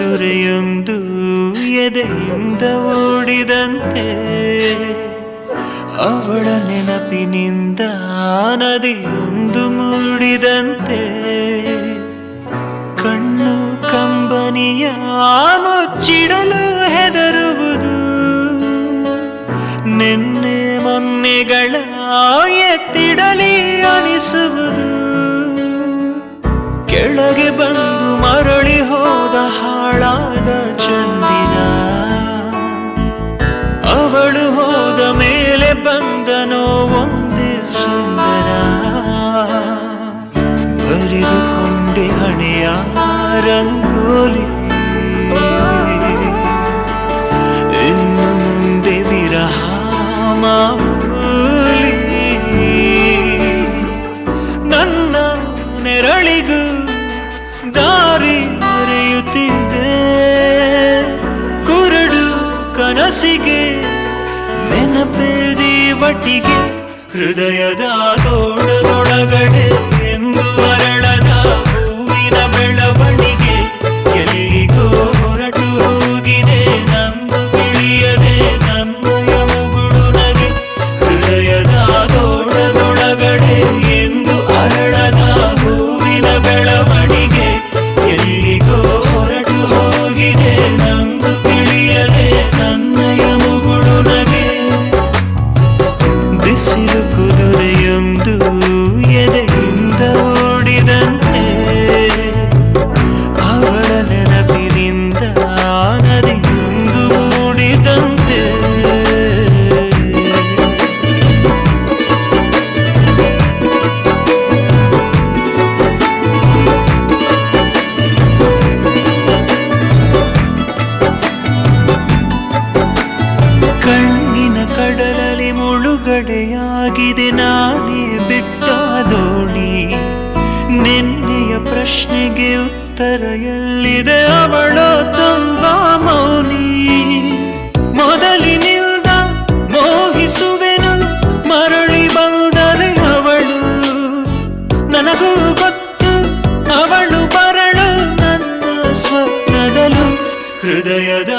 ಕುದುರೆಯೊಂದು ಎದೆಯಿಂದ ಓಡಿದಂತೆ, ಅವಳ ನೆನಪಿನಿಂದ ನದಿಯೊಂದು ಮೂಡಿದಂತೆ, ಕಣ್ಣು ಕಂಬನಿಯ ಮುಚ್ಚಿಡಲು ಹೆದರುವುದು, ನಿನ್ನೆ ಮೊನ್ನೆಗಳ ಎತ್ತಿಡಲಿ ಅನಿಸುವುದು, ಕೆಳಗೆ ಬಂದು ಮರಳಿ ಹೋದ ಹಾಳಾದ ಚಂದಿರ, ಅವಳು ಹೋದ ಮೇಲೆ ಬಂದನೋ ಒಂದೇ ಸುಂದರ, ಬರೆದುಕೊಂಡೆ ಹಣೆಯ ರಂಗೋಲಿ, ಇನ್ನು ಮುಂದೆ ವಿರಹ ಮಾಮೂಲಿ, ನನ್ನ ನೆರಳಿಗೂ ದಾರಿ ಮರೆಯುತ್ತಿದೆ, ಕುರುಡು ಕನಸಿಗೆ ನೆನಪೇದಿ ಒಟ್ಟಿಗೆ, ಹೃದಯದ ತೋಳದೊಳಗಡೆ ಎಂದು ಅರಳದ ಹೂವಿನ ಬೆಳವಣಿಗೆ, ಎಲ್ಲಿಗೋ ಹೊರಟು ಹೋಗಿದೆ ನಂದು ತಿಳಿಯದೆ ನನ್ನಯ ಮುಗುಳು ನಗೆ, ಹೃದಯದ ತೋಳದೊಳಗಡೆ ಎಂದು ಅರಳದ ಹೂವಿನ ಬೆಳವಣಿಗೆ, ಎಲ್ಲಿಗೋ ಹೊರಟು ಹೋಗಿದೆ ನಂದು ತಿಳಿಯದೆ ನನ್ನಯ ಮುಗುಳು ನಗೆ, ಬಿಸಿಲು ಕುದುರೆಯೊಂದು ಎದೆಯಿಂದ ಓಡಿದಂತೆ, ಅವಳ ನೆನಪಿನಿಂದ ನದಿಯೊಂದು ಮೂಡಿದಂತೆ. ಕಣ್ಣಿನ ಕಡಲಲ್ಲಿ ಮುಳುಗಡೆಯಾಗಿದೆ ನಾನೇ ಬಿಟ್ಟ ದೋಣಿ, ನಿನ್ನೆಯ ಪ್ರಶ್ನೆಗೆ ಉತ್ತರ ಎಲ್ಲಿದೆ ಅವಳು ತುಂಬಾ ಮೌನಿ, ಮೊದಲಿನಿಂದ ಮೋಹಿಸುವೆನು ಮರಳಿ ಬಂದರೆ ಅವಳು, ನನಗೂ ಗೊತ್ತು ಅವಳು ಬರಳು ನನ್ನ ಸ್ವಪ್ನದಲು, ಹೃದಯದ